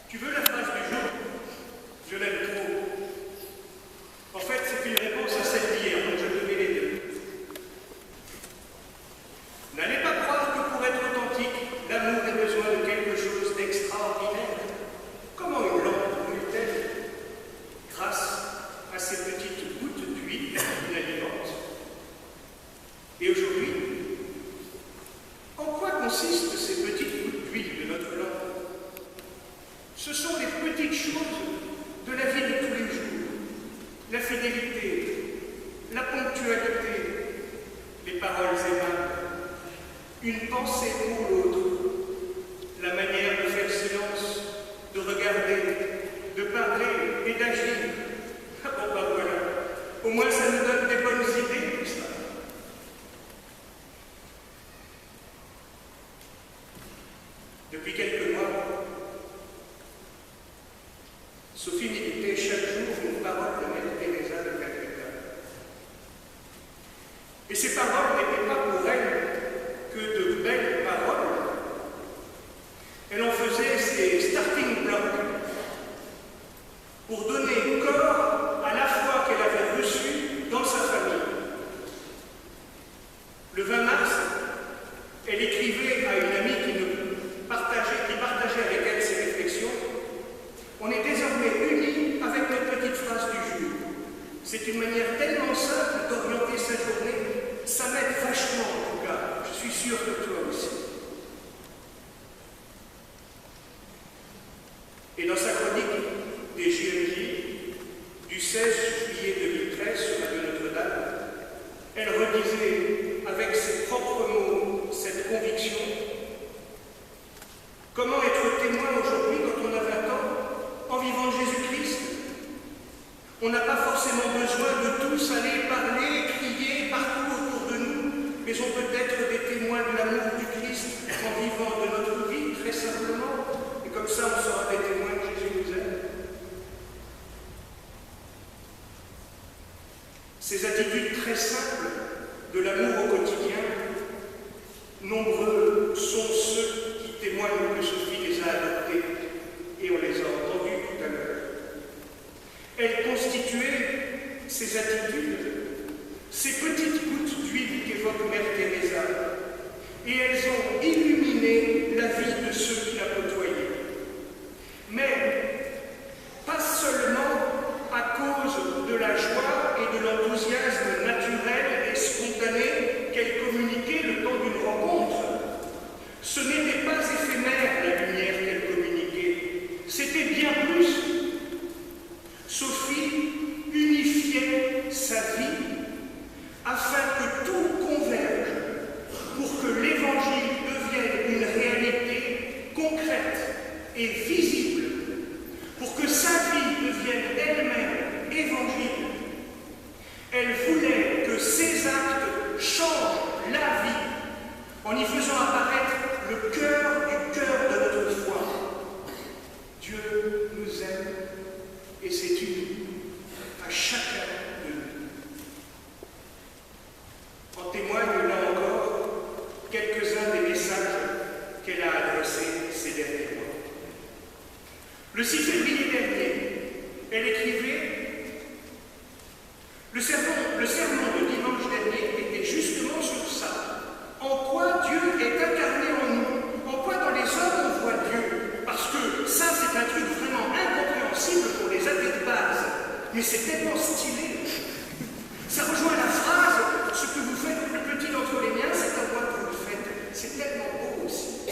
Tu veux la phrase du jour? Je l'aime trop. En fait, c'est une réponse à celle d'hier, donc je te mets les deux. N'allez pas croire que pour être authentique, l'amour ait besoin de quelque chose d'extraordinaire. Comment une lampe brûle-t-elle? Grâce à ces petites gouttes d'huile qui l'alimentent. Et aujourd'hui, en quoi consistent ces petites gouttes d'huile de notre lampe? Ce sont les petites choses de la vie de tous les jours. La fidélité, la ponctualité, les paroles aimables, une pensée pour l'autre, la manière de faire silence, de regarder, de parler et d'agir. Ah bon, ben voilà, au moins ça nous donne des bonnes idées, tout ça. Depuis quelques mois, Sophie méditait chaque jour une parole de Mère Teresa de Calcutta. Et ces paroles n'étaient pas pour elle que de belles paroles. Elle en faisait ses starting blocks pour donner corps à la foi qu'elle avait reçue dans sa famille. Le 20 mars, elle écrivait à une amie qui partageait avec elle ses réflexions. On est désormais unis avec notre petite phrase du jour. C'est une manière tellement simple d'orienter sa journée. Ça m'aide vachement en tout cas. Je suis sûr que toi aussi. Et dans sa chronique des JMJ du 16 juillet 2013 sur Radio Notre-Dame, elle redisait avec ses propres mots cette conviction. Comment être témoin aujourd'hui quand on a 20 ans en vivant Jésus-Christ? On n'a pas forcément besoin de tous aller parler, crier partout autour de nous, mais on peut être des témoins de l'amour du Christ en vivant de notre vie très simplement. Et comme ça, on sera des témoins que Jésus nous aime. Ces attitudes très simples de l'amour au quotidien, nombreux sont ceux qui témoignent que Sophie les a adoptés, et on les a entendus tout à l'heure. Elle constituait ces attitudes, ces petites gouttes d'huile qu'évoque Mère Teresa, et elles ont illuminé la vie de ceux qui la côtoyaient. Mais pas seulement à cause de la joie et de l'enthousiasme naturel et spontané qu'elle communiquait le temps d'une rencontre. Ce n'était pas éphémère la lumière qu'elle communiquait, c'était bien plus. Sophie unifiait sa vie afin que tout converge pour que l'Évangile devienne une réalité concrète et visible, pour que sa vie devienne elle-même évangile. Elle voulait que ses actes changent la vie en y faisant apparaître le cœur du cœur de notre foi. Dieu nous aime et c'est uni à chacun de nous. En témoignent là encore quelques-uns des messages qu'elle a adressés ces derniers mois. Le 6 février dernier, elle écrivait le sermon de dimanche dernier était justement sur ça. En quoi Dieu est incarné en nous? En quoi dans les hommes on voit Dieu? Parce que ça, c'est un truc vraiment incompréhensible pour les athées de base. Mais c'est tellement stylé. Ça rejoint la phrase « Ce que vous faites le plus petit d'entre les miens, c'est à moi que vous le faites ». C'est tellement beau aussi.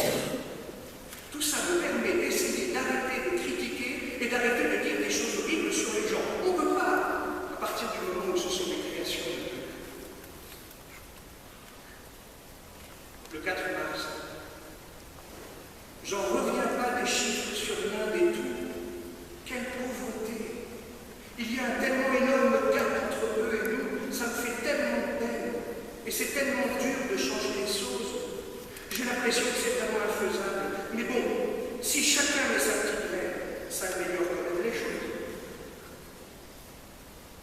Tout ça me permet d'essayer d'arrêter de critiquer et d'arrêter de dire des choses horribles sur les gens. On ne peut pas, à partir du moment où ce sont des créations de Dieu. Le 4 mars, j'en reviens pas des chiffres sur l'Inde et tout. Quelle pauvreté! Il y a un tellement énorme gap entre eux et nous, ça me fait tellement de peine. Et c'est tellement dur de changer les choses. J'ai l'impression que c'est vraiment infaisable. Mais bon, si chacun met sa petite graine, ça améliore quand même les choses.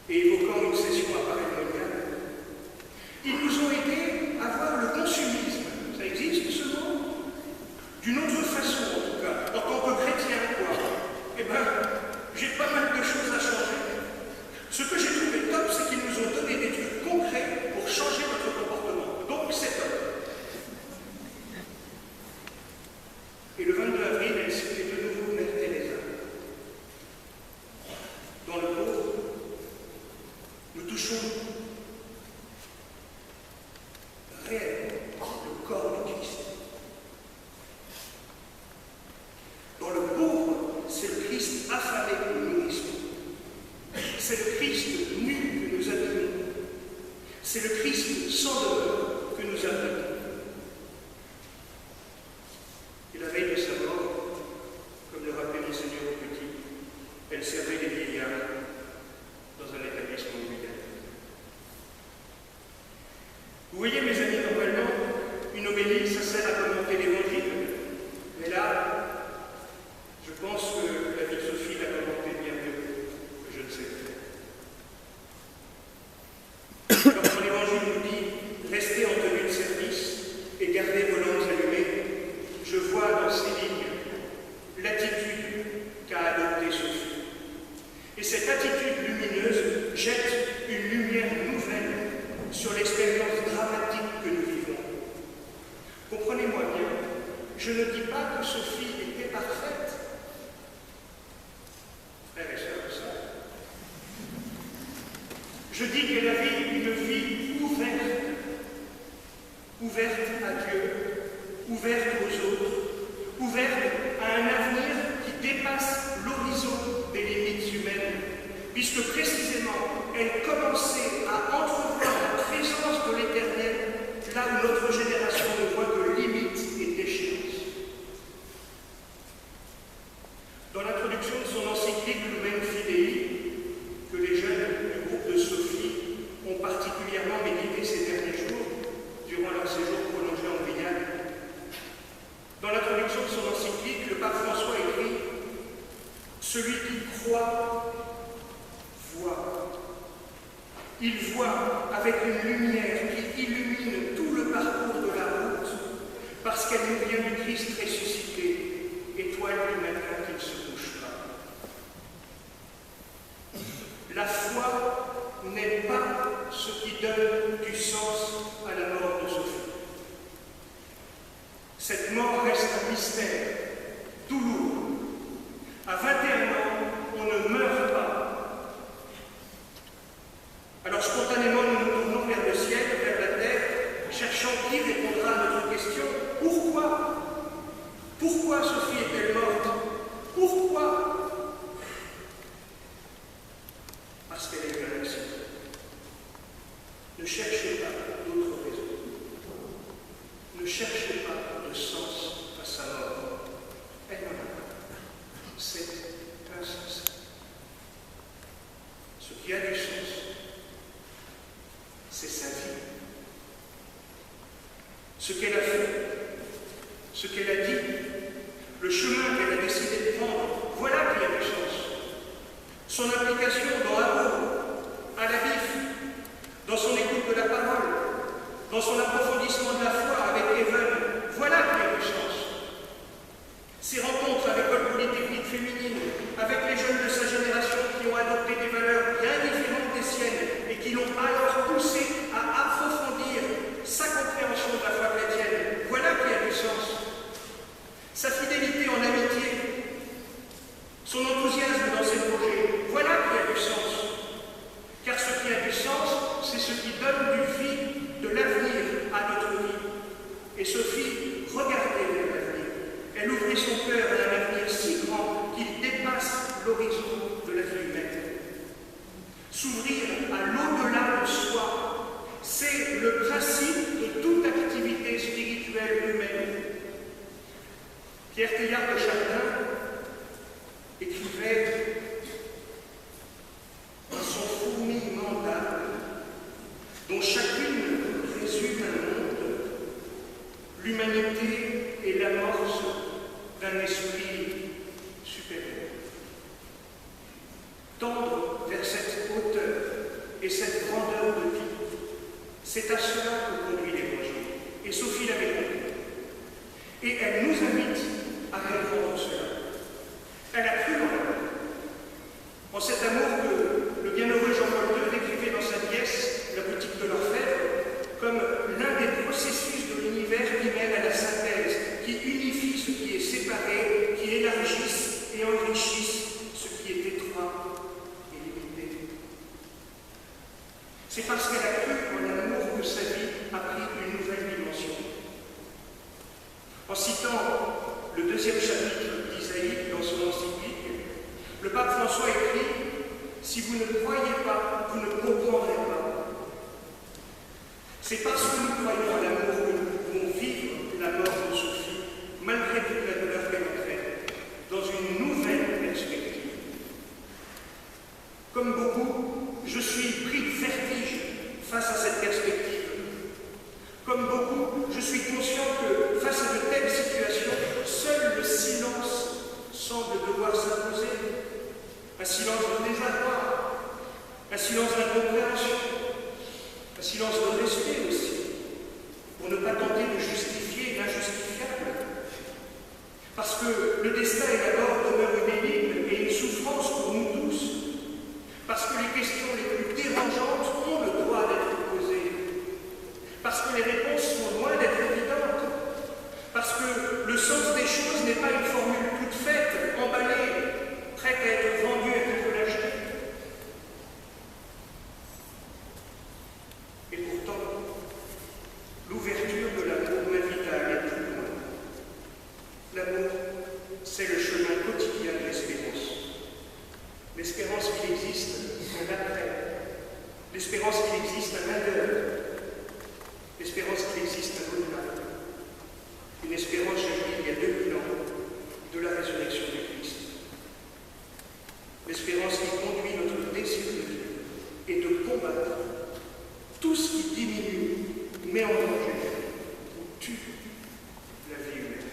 Et évoquant une session à Paris mondiale, ils nous ont aidés à voir le consumisme. Ça existe ce mot? D'une autre façon, j'ai pas mal de choses à changer. Ce que j'ai trouvé top, c'est qu'ils nous ont donné des trucs concrets pour changer notre comportement. Donc c'est top. Et le 22 avril, elle citait de nouveau Mère Teresa. Dans le pauvre, nous touchons réellement le corps du Christ. Dans le pauvre, c'est le Christ affamé que nous nourrissons. C'est le Christ nu que nous habillons. C'est le Christ sans douleur que nous abritons. Et la veille de sa mort, comme le rappelait Monseigneur Petit, elle servait des vieillards dans un établissement médical. Vous voyez, mes amis, normalement, une homélie, ça sert à commenter l'évangile. Mais là, je pense que la vie de Sophie l'a commenté bien mieux que je ne sais faire. Quand l'évangile nous dit « Restez en tenue de service et gardez vos lampes allumées », je vois dans ces lignes l'attitude qu'a adoptée Sophie. Et cette attitude lumineuse jette une lumière nouvelle sur l'expérience dramatique que nous vivons. Comprenez-moi bien, je ne dis pas que Sophie était parfaite. Frères et sœurs, ça. Je dis qu'elle avait une vie ouverte. Ouverte à Dieu, ouverte aux autres, ouverte à un avenir qui dépasse l'horizon des limites humaines, puisque précisément, elle commençait à entrevoir la présence de l'Éternel là où notre génération ne voit que limites et déchéances. Dans l'introduction de son encyclique Lumen Fidei, que les jeunes du groupe de Sophie ont particulièrement médité ces derniers jours, durant leur séjour prolongé en Guyane, dans l'introduction de son encyclique, le pape François écrit « Celui qui croit, voit. Il voit avec une lumière qui illumine tout le parcours de la route, parce qu'elle nous vient du Christ ressuscité, étoile du matin qui ne se couche pas. La foi n'est pas ce qui donne du sens à la mort de Sophie. Cette mort reste un mystère, douloureux. À 21 ans, on ne meurt pas. Alors spontanément, nous nous tournons vers le ciel, vers la terre, cherchant qui répondra à notre question. Pourquoi? Pourquoi Sophie est-elle morte? Pourquoi? Parce qu'elle a eu un accident. Ne cherchez pas d'autres raisons. Ne cherchez pas de sens à sa mort. Elle n'en a pas. C'est insensé. Ce qui a du sens, c'est sa vie. Ce qu'elle a fait, ce qu'elle a dit, le chemin qu'elle a décidé de prendre, voilà qui a du sens. Son implication dans l'amour, à la bif, dans son écoute de la parole, dans son approfondissement de la foi avec Even, voilà qui a du sens. Ses rencontres à l'école polytechnique féminine, avec les jeunes de sa génération qui ont adopté des valeurs bien différentes des siennes et qui l'ont alors poussé à approfondir sa compréhension de la foi chrétienne, voilà qui a du sens. Sa fidélité en amitié, son enthousiasme dans ses projets, voilà qui a du sens. Car ce qui a du sens, c'est ce qui donne du vie, de l'avenir à notre vie. Et Sophie regardait vers l'avenir. Elle ouvrit son cœur à un avenir si grand qu'il dépasse l'horizon de la vie humaine. S'ouvrir à l'au-delà de soi, c'est le principe de toute activité spirituelle humaine. Pierre Teilhard de Chardin écrivait dans son fourmillement d'âmes, dont chacune résume un monde, l'humanité est l'amorce d'un esprit supérieur. Tendre vers cette hauteur et cette grandeur de vie, c'est à cela que conduit l'Évangile. Et Sophie l'avait compris. Et elle nous invite à comprendre cela. Elle a cru en la mort. le 2e chapitre d'Isaïe dans son encyclique, le pape François écrit « Si vous ne croyez pas, vous ne comprendrez pas. C'est parce que nous croyons à l'amour que nous pouvons vivre la mort de Sophie, malgré toute la douleur qu'elle entraîne, dans une nouvelle perspective. Comme beaucoup, je suis pris de vertige face à cette perspective. Comme beaucoup, je suis conscient que, face à de telles situations, seul le silence semble devoir s'imposer. Un silence de désarroi, un silence d'incompréhension, un silence de respect aussi, pour ne pas tenter de justifier l'injustifiable. Parce que le destin et la mort demeurent une énigme et une souffrance pour nous tous. Parce que les questions les plus dérangeantes ont le droit d'être posées. Parce que les réponses sont loin d'être évidentes. Parce que le sens des choses n'est pas une formule toute faite, emballée, prête à être vendue et être lâchée. Et pourtant, l'ouverture de l'amour m'invite à aller plus loin. L'amour, c'est le chemin quotidien de l'espérance. L'espérance qu'il existe un après, l'espérance qu'il existe un ailleurs, l'espérance qu'il existe un au-delà. Une espérance, j'ai dit il y a 2000 ans, de la résurrection du Christ. L'espérance qui conduit notre désir de vie et de combattre tout ce qui diminue, met en danger ou tue la vie humaine.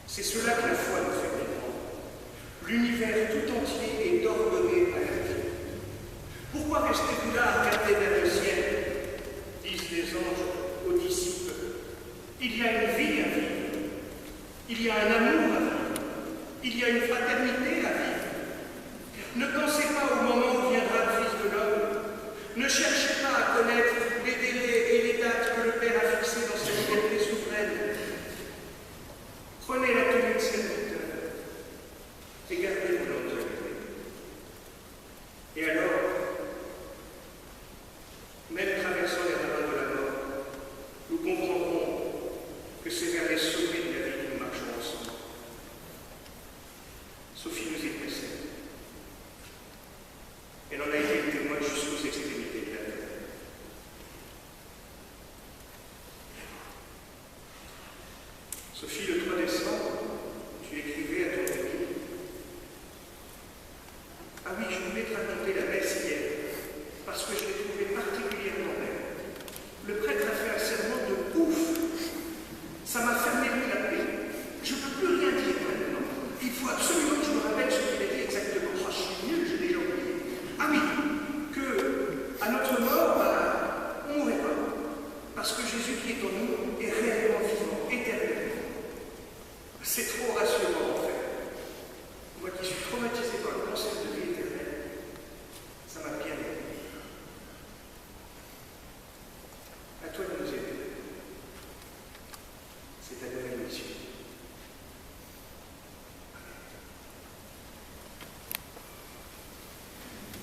C'est cela que la foi nous fait comprendre. L'univers tout entier est ordonné à la vie. Pourquoi restez-vous là à regarder vers le ciel, disent les anges aux disciples. Il y a une vie à vivre, il y a un amour à vivre, il y a une fraternité à vivre. Ne pensez pas au moment où viendra le Fils de l'homme. Ne cherchez pas à connaître les délais et les dates que le Père a fixés dans sa liberté souveraine. Prenez la tenue de serviteur et gardez vos langues allumées. Et alors, même traversant les ravins de la mort, nous comprendrons que c'est vers les sommets de la vie que nous marchons ensemble. Sophie nous y précède. Elle en a été le témoin jusqu'aux extrémités de la terre. Sophie, le 3 décembre, tu écrivais à ton ami « Ah oui, je voulais te raconter la messe hier, parce que je l'ai